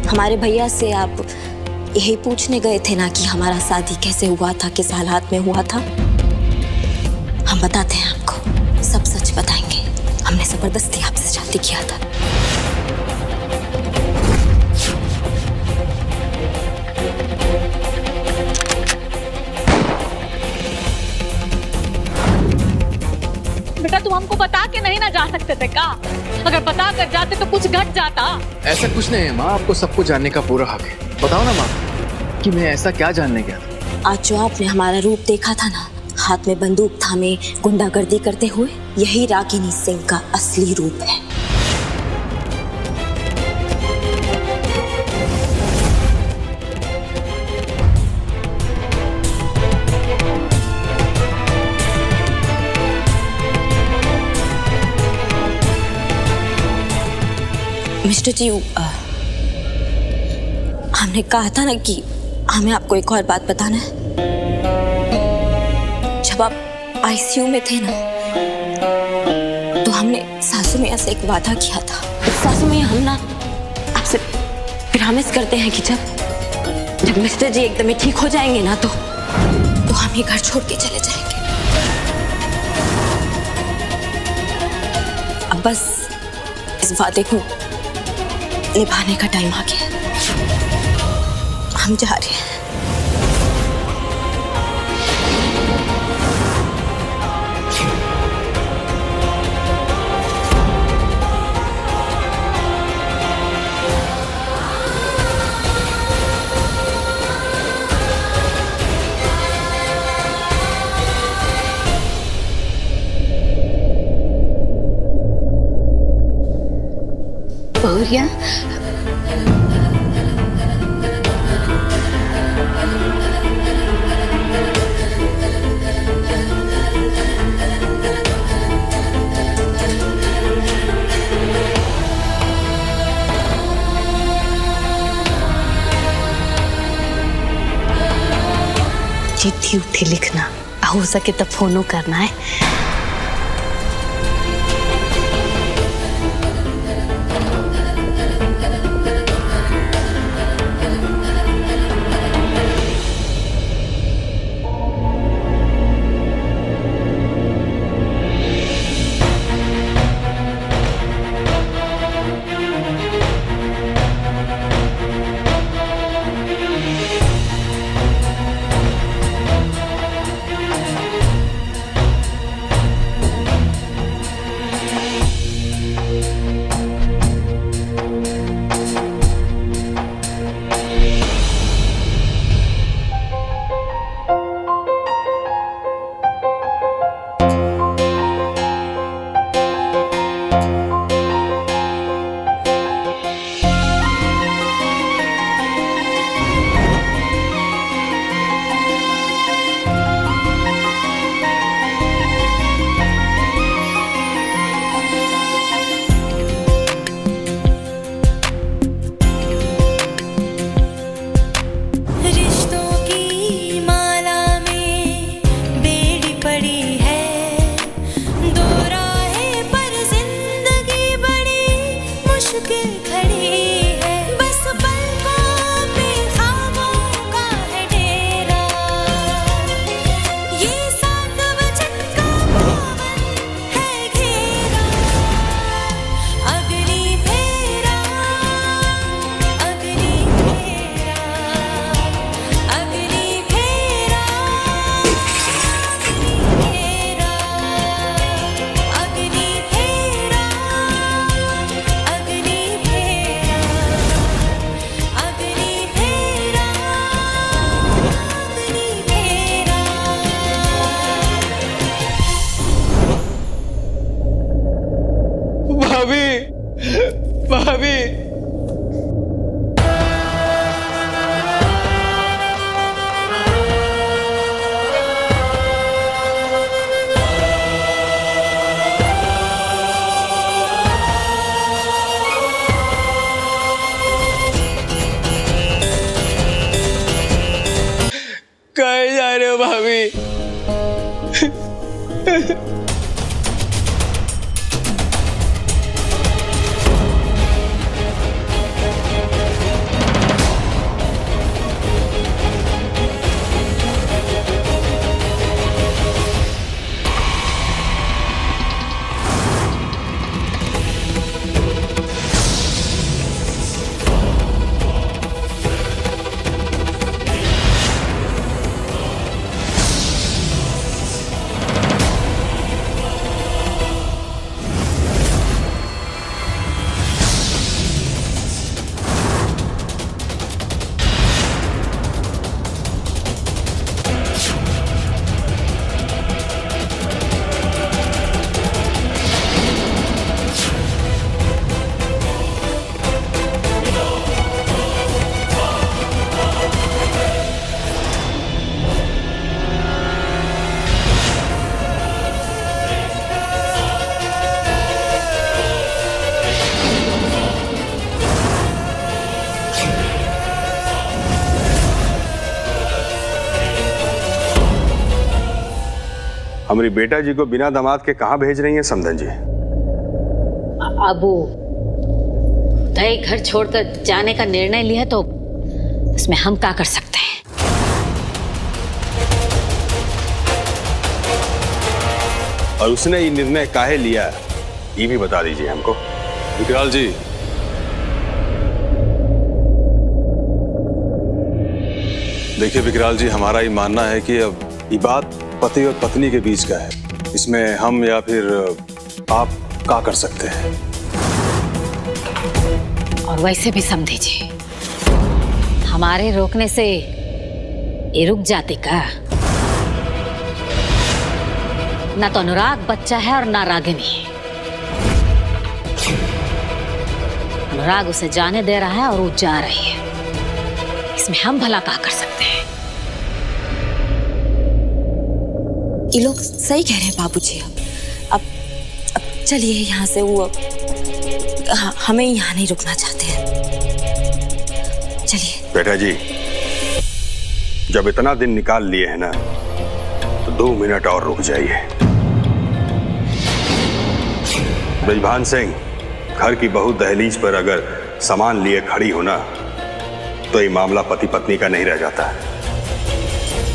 हमारे भैया से आप यही पूछने गए थे ना कि हमारा शादी कैसे हुआ था, किस हालात में हुआ था। हम बताते हैं आपको, सब सच बताएंगे। हमने जबरदस्ती आपसे शादी किया था। बेटा तुम हमको बता के नहीं ना जा सकते थे का? अगर बता कर जाते तो कुछ घट जाता। ऐसा कुछ नहीं है माँ, आपको सब कुछ जानने का पूरा हक है। बताओ ना माँ कि मैं ऐसा क्या जानने गया था। आज जो आपने हमारा रूप देखा था ना, हाथ में बंदूक थामे गुंडागर्दी करते हुए, यही रागिनी सिंह का असली रूप है। मिस्टर जी, हमने कहा था ना कि हमें आपको एक और बात बताना है। जब आप आईसीयू में थे ना, तो हमने सासू मैया से एक वादा किया था। सासू मैया, हम ना आपसे प्रॉमिस करते हैं कि जब मिस्टर जी एकदम ही ठीक हो जाएंगे ना, तो हम ये घर छोड़ के चले जाएंगे। अब बस इस वादे को निभाने का टाइम आ गया। हम जा रहे हैं। बहुरिया, चिट्ठी उठी लिखना, हो सके तो फोनो करना है। भाभी, कहाँ जा रहे हो भाभी? हमारी बेटा जी को बिना दामाद के कहाँ भेज रही हैं समधन जी? अबू दही घर छोड़कर जाने का निर्णय लिया तो इसमें हम क्या कर सकते हैं? और उसने ये निर्णय काहे लिया ये भी बता दीजिए हमको। विकराल जी, देखिए विकराल जी, हमारा ये मानना है कि अब ये बात पति और पत्नी के बीच का है। इसमें हम या फिर आप क्या कर सकते हैं? और वैसे भी समझिए, हमारे रोकने से ये रुक जाते का? ना तो अनुराग बच्चा है और ना रागिनी। अनुराग उसे जाने दे रहा है और वो जा रही है। इसमें हम भला क्या कर सकते हैं? ये लोग सही कह रहे हैं बाबूजी। अब चलिए यहाँ से। वो हमें यहाँ नहीं रुकना चाहते हैं। चलिए। बेटा जी, जब इतना दिन निकाल लिए हैं ना तो 2 मिनट और रुक जाइए। ब्रिजभान सिंह, घर की बहू दहलीज पर अगर सामान लिए खड़ी हो ना तो ये मामला पति पत्नी का नहीं रह जाता।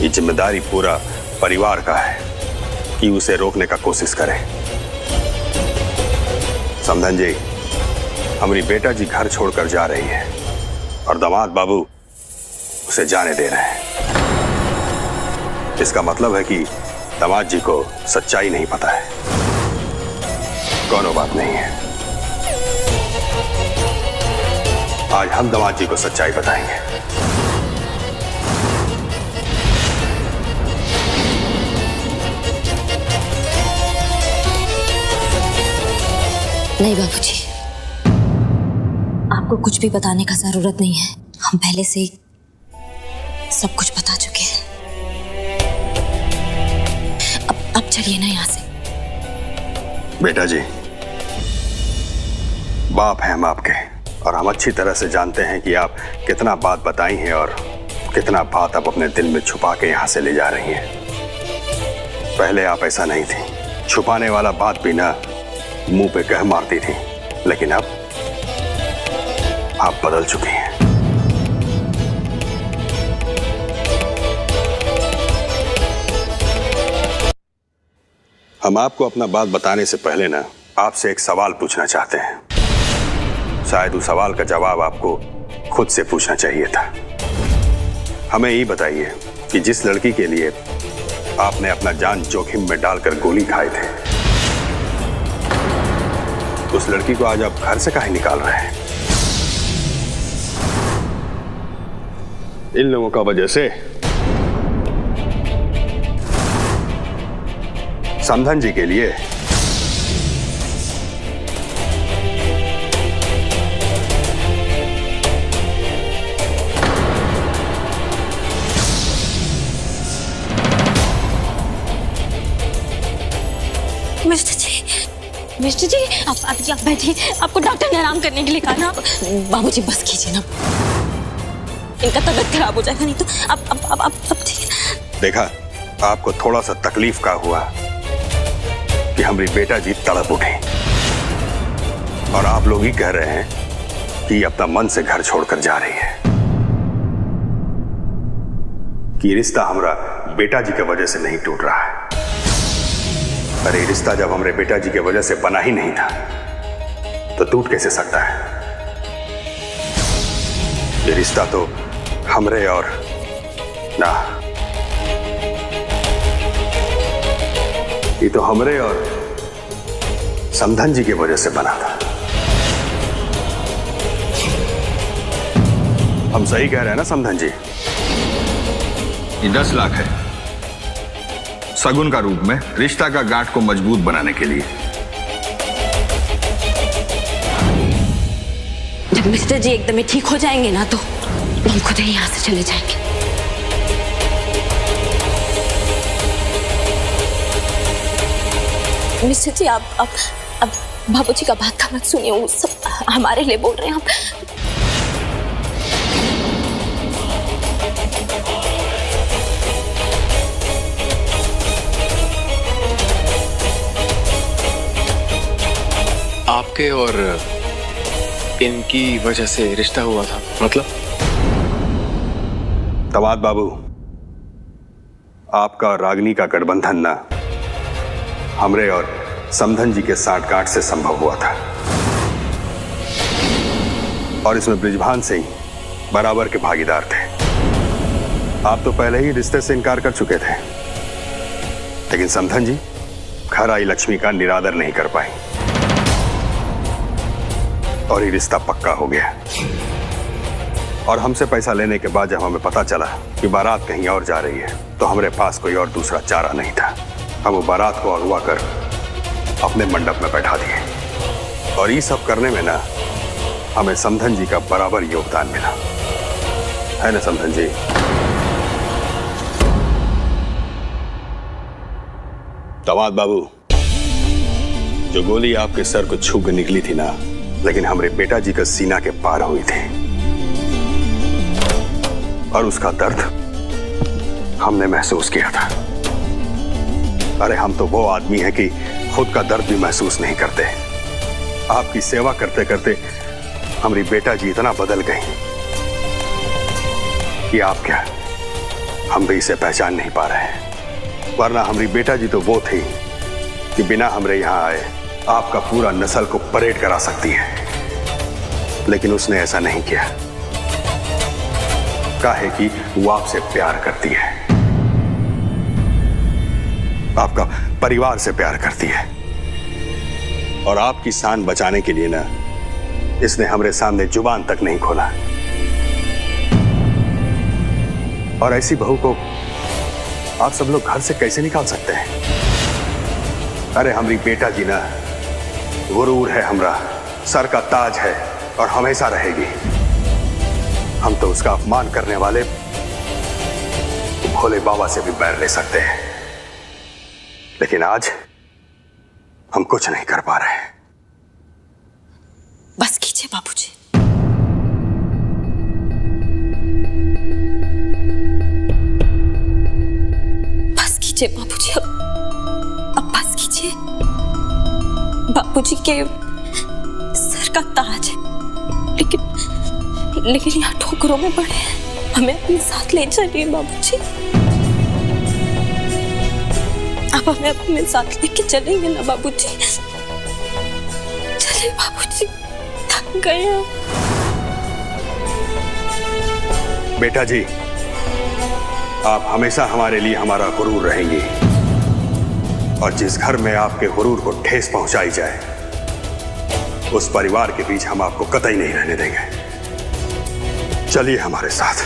ये जिम्मेदारी पूरा परिवार का है कि उसे रोकने का कोशिश करें। समधन जी, हमारी बेटा जी घर छोड़कर जा रही है और दामाद बाबू उसे जाने दे रहे हैं। इसका मतलब है कि दामाद जी को सच्चाई नहीं पता है। कोनो बात नहीं है, आज हम दामाद जी को सच्चाई बताएंगे। नहीं बाबूजी, आपको कुछ भी बताने का जरूरत नहीं है। हम पहले से ही सब कुछ बता चुके हैं। अब चलिए ना यहाँ से। बेटा जी, बाप हैं हम आपके और हम अच्छी तरह से जानते हैं कि आप कितना बात बताई हैं और कितना बात आप अपने दिल में छुपा के यहाँ से ले जा रही हैं। पहले आप ऐसा नहीं थी, छुपाने वाला बात भी ना मुंह पे कह मारती थी, लेकिन अब आप बदल चुकी हैं। हम आपको अपना बात बताने से पहले ना आपसे एक सवाल पूछना चाहते हैं। शायद उस सवाल का जवाब आपको खुद से पूछना चाहिए था। हमें ये बताइए कि जिस लड़की के लिए आपने अपना जान जोखिम में डालकर गोली खाए थे, उस लड़की को आज आप घर से काहे निकाल रहे हैं? इन लोगों का वजह से, समधन जी के लिए। मिस्टर जी, आप बैठिए। आपको डॉक्टर ने आराम करने के लिए कहा ना। बाबूजी बस कीजिए ना, इनका तबीयत खराब हो जाएगा नहीं तो। अब ठीक है। देखा, आपको थोड़ा सा तकलीफ का हुआ कि हमारी बेटा जी तड़प उठी और आप लोग ही कह रहे हैं कि अपना मन से घर छोड़कर जा रही है। कि रिश्ता हमारा बेटा जी की वजह से नहीं टूट रहा है। अरे रिश्ता जब हमारे बेटा जी की वजह से बना ही नहीं था तो टूट कैसे सकता है? ये रिश्ता तो हमरे और ना, ये तो हमरे और समधन जी की वजह से बना था। हम सही कह रहे हैं ना समधन जी? ये 10 लाख है सगुन का रूप में रिश्ता का गांठ को मजबूत बनाने के लिए। जब मिस्टर जी एकदम ही ठीक हो जाएंगे ना तो हम खुद ही यहाँ से चले जाएंगे। मिस्टर जी, आप बाबूजी का बात का मत सुनिए। वो सब हमारे लिए बोल रहे हैं। आपके और इनकी वजह से रिश्ता हुआ था? मतलब दामाद बाबू, आपका और रागिनी का गठबंधन ना हमरे और समधन जी के साठगांठ से संभव हुआ था, और इसमें बृजभान सिंह बराबर के भागीदार थे। आप तो पहले ही रिश्ते से इनकार कर चुके थे, लेकिन समधन जी घर आई लक्ष्मी का निरादर नहीं कर पाई और ये रिश्ता पक्का हो गया। और हमसे पैसा लेने के बाद जब हमें पता चला कि बारात कहीं और जा रही है, तो हमारे पास कोई और दूसरा चारा नहीं था। हम वो बारात को अगवा कर अपने मंडप में बैठा दिए, और ये सब करने में ना हमें समधन जी का बराबर योगदान मिला, है ना समधन जी? दामाद बाबू, जो गोली आपके सर को छू के निकली थी ना, लेकिन हमारे बेटा जी का सीना के पार हुई थी, और उसका दर्द हमने महसूस किया था। अरे हम तो वो आदमी हैं कि खुद का दर्द भी महसूस नहीं करते। आपकी सेवा करते करते हमारी बेटा जी इतना बदल गई कि आप क्या, हम भी इसे पहचान नहीं पा रहे हैं। वरना हमारी बेटा जी तो वो थी कि बिना हमरे यहाँ आए आपका पूरा नस्ल को परेड करा सकती है, लेकिन उसने ऐसा नहीं किया। काहे कि वो आपसे प्यार करती है, आपका परिवार से प्यार करती है, और आपकी शान बचाने के लिए ना इसने हमारे सामने जुबान तक नहीं खोला। और ऐसी बहू को आप सब लोग घर से कैसे निकाल सकते हैं? अरे हमारी बेटा जी ना गुरूर है, हमरा सर का ताज है और हमेशा रहेगी। हम तो उसका अपमान करने वाले भोले बाबा से भी बैर ले सकते हैं, लेकिन आज हम कुछ नहीं कर पा रहे हैं। बस कीजिए बाबूजी। बस कीजिए बाबूजी, अब बस कीजिए। बाबूजी के सर का ताज है, लेकिन यहाँ ठोकरों में पड़े हैं। हमें अपने साथ ले चलिए बाबूजी। आप हमें अपने साथ लेके चलेंगे ना बाबूजी? चलिए बाबूजी, थक गए हैं। बेटा जी, आप हमेशा हमारे लिए हमारा गुरूर रहेंगी, और जिस घर में आपके गुरूर को ठेस पहुंचाई जाए, उस परिवार के बीच हम आपको कतई नहीं रहने देंगे। चलिए हमारे साथ।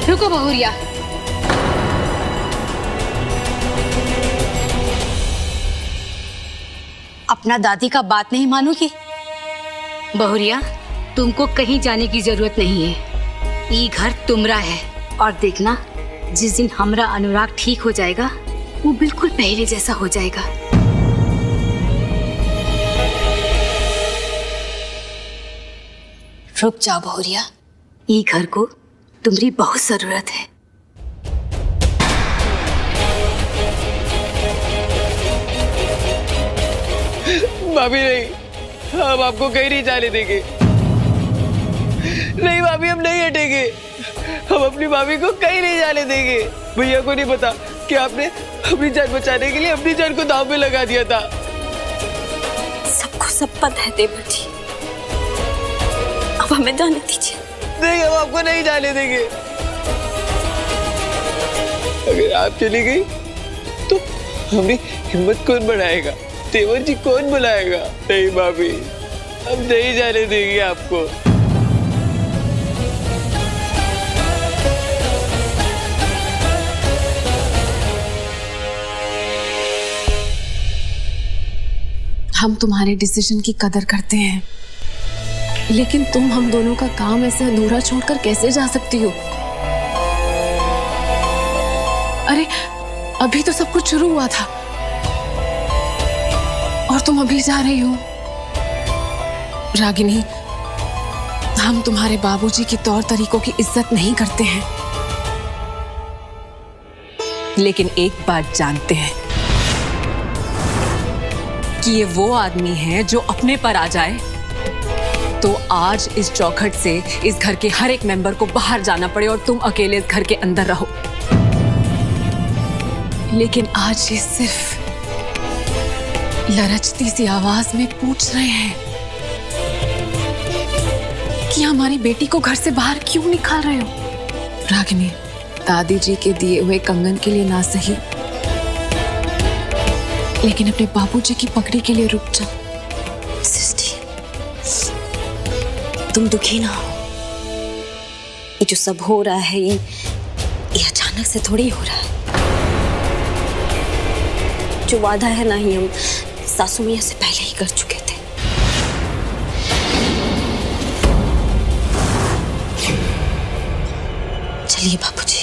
रुको बहुरिया, अपना दादी का बात नहीं मानोगी? बहुरिया, तुमको कहीं जाने की जरूरत नहीं है। ये घर तुमरा है, और देखना जिस दिन हमरा अनुराग ठीक हो जाएगा, वो बिल्कुल पहले जैसा हो जाएगा। रुक जाओ बहुरिया, ये घर को तुम्हारी बहुत जरूरत है। भाभी नहीं, हम आपको कहीं नहीं जाने देंगे। नहीं भाभी, हम नहीं हटेंगे। हम अपनी भाभी को कहीं नहीं जाने देंगे। भैया को नहीं पता कि आपने अपनी जान बचाने के लिए अपनी जान को दांव में लगा दिया था। सबको सब पता है देवर जी, अब हमें जाने दीजिए। नहीं, हम आपको नहीं जाने देंगे। अगर आप चली गई तो हमारी हिम्मत कौन बढ़ाएगा? देवर जी कौन बुलाएगा? नहीं भाभी, हम नहीं जाने देंगे आपको। हम तुम्हारे डिसीजन की कदर करते हैं, लेकिन तुम हम दोनों का काम ऐसे अधूरा छोड़कर कैसे जा सकती हो? अरे अभी तो सब कुछ शुरू हुआ था, और तुम अभी जा रही हो। रागिनी, हम तुम्हारे बाबूजी की तौर तरीकों की इज्जत नहीं करते हैं, लेकिन एक बात जानते हैं कि ये वो आदमी है जो अपने पर आ जाए तो आज इस चौखट से इस घर के हर एक मेंबर को बाहर जाना पड़े और तुम अकेले इस घर के अंदर रहो। लेकिन आज ये सिर्फ लरचती सी आवाज में पूछ रहे हैं कि हमारी बेटी को घर से बाहर क्यों निकाल रहे हो। रागिनी, दादी जी के दिए हुए कंगन के लिए ना सही, लेकिन अपने बाबूजी की पगड़ी के लिए रुक जाओ। सृष्टि, तुम दुखी ना हो। ये जो सब हो रहा है ये अचानक से थोड़ी हो रहा है। जो वादा है ना ही हम सासू मैया से पहले ही कर चुके थे। चलिए बाबूजी।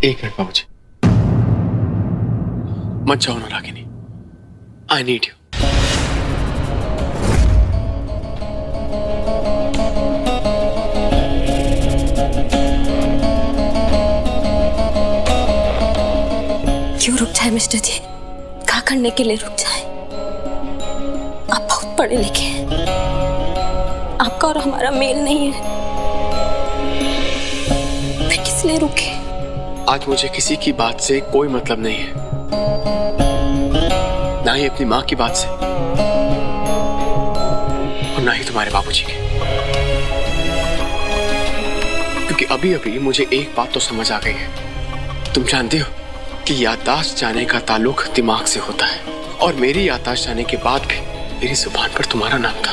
एक मिनट बाबूजी, मत जाओ ना रागिनी, आई नीड यू। क्यों रुक जाए मिस्टर जी? क्या करने के लिए रुक जाए? आप बहुत पढ़े लिखे हैं, आपका और हमारा मेल नहीं है, फिर किस लिए रुके? आज मुझे किसी की बात से कोई मतलब नहीं है, ना ही अपनी माँ की बात से और ना ही तुम्हारे बाबूजी के। क्योंकि अभी अभी मुझे एक बात तो समझ आ गई है। तुम जानते हो कि याददाश्त जाने का ताल्लुक दिमाग से होता है, और मेरी याददाश्त जाने के बाद भी मेरी जुबान पर तुम्हारा नाम था।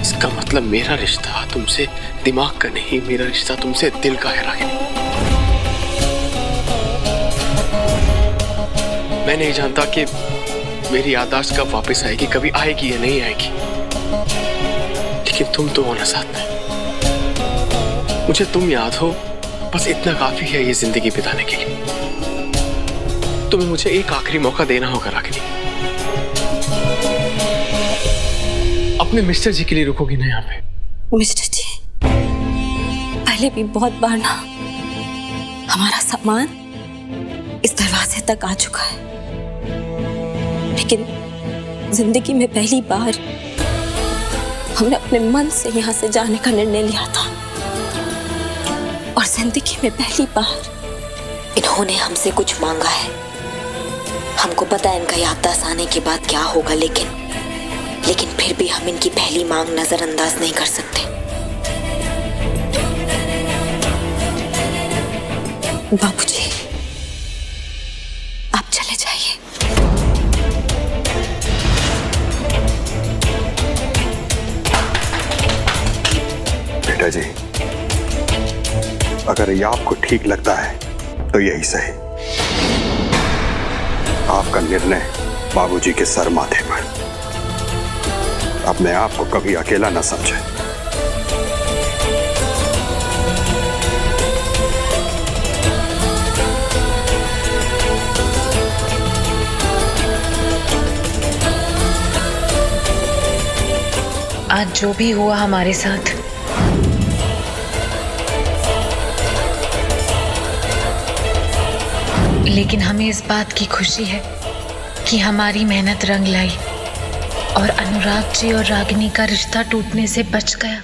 इसका मतलब मेरा रिश्ता तुमसे दिमाग का नहीं, मेरा रिश्ता तुमसे दिल का है रागिनी। मैं नहीं जानता कि मेरी याददाश्त कब वापस आएगी, कभी आएगी या नहीं आएगी, लेकिन तुम तो हो ना साथ में। मुझे तुम याद हो, बस इतना काफी है ये जिंदगी बिताने के लिए। तुम्हें मुझे एक आखिरी मौका देना होगा रागिनी। अपने मिस्टर जी के लिए रुकोगी ना यहाँ पे? मिस्टर जी, पहले भी बहुत बार ना हमारा सामान इस दरवाजे तक आ चुका है, लेकिन जिंदगी में पहली बार हमने अपने मन से यहाँ से जाने का निर्णय लिया था, और जिंदगी में पहली बार इन्होंने हमसे कुछ मांगा है। हमको पता है इनका याददाश्त आने के बाद क्या होगा, लेकिन फिर भी हम इनकी पहली मांग नजरअंदाज नहीं कर सकते। बाबूजी, आप चले जाइए। बेटा जी, अगर ये आपको ठीक लगता है तो यही सही। आपका निर्णय बाबूजी के सर माथे पर। अपने आप को कभी अकेला न समझे। आज जो भी हुआ हमारे साथ, लेकिन हमें इस बात की खुशी है कि हमारी मेहनत रंग लाई और अनुराग जी और रागिनी का रिश्ता टूटने से बच गया।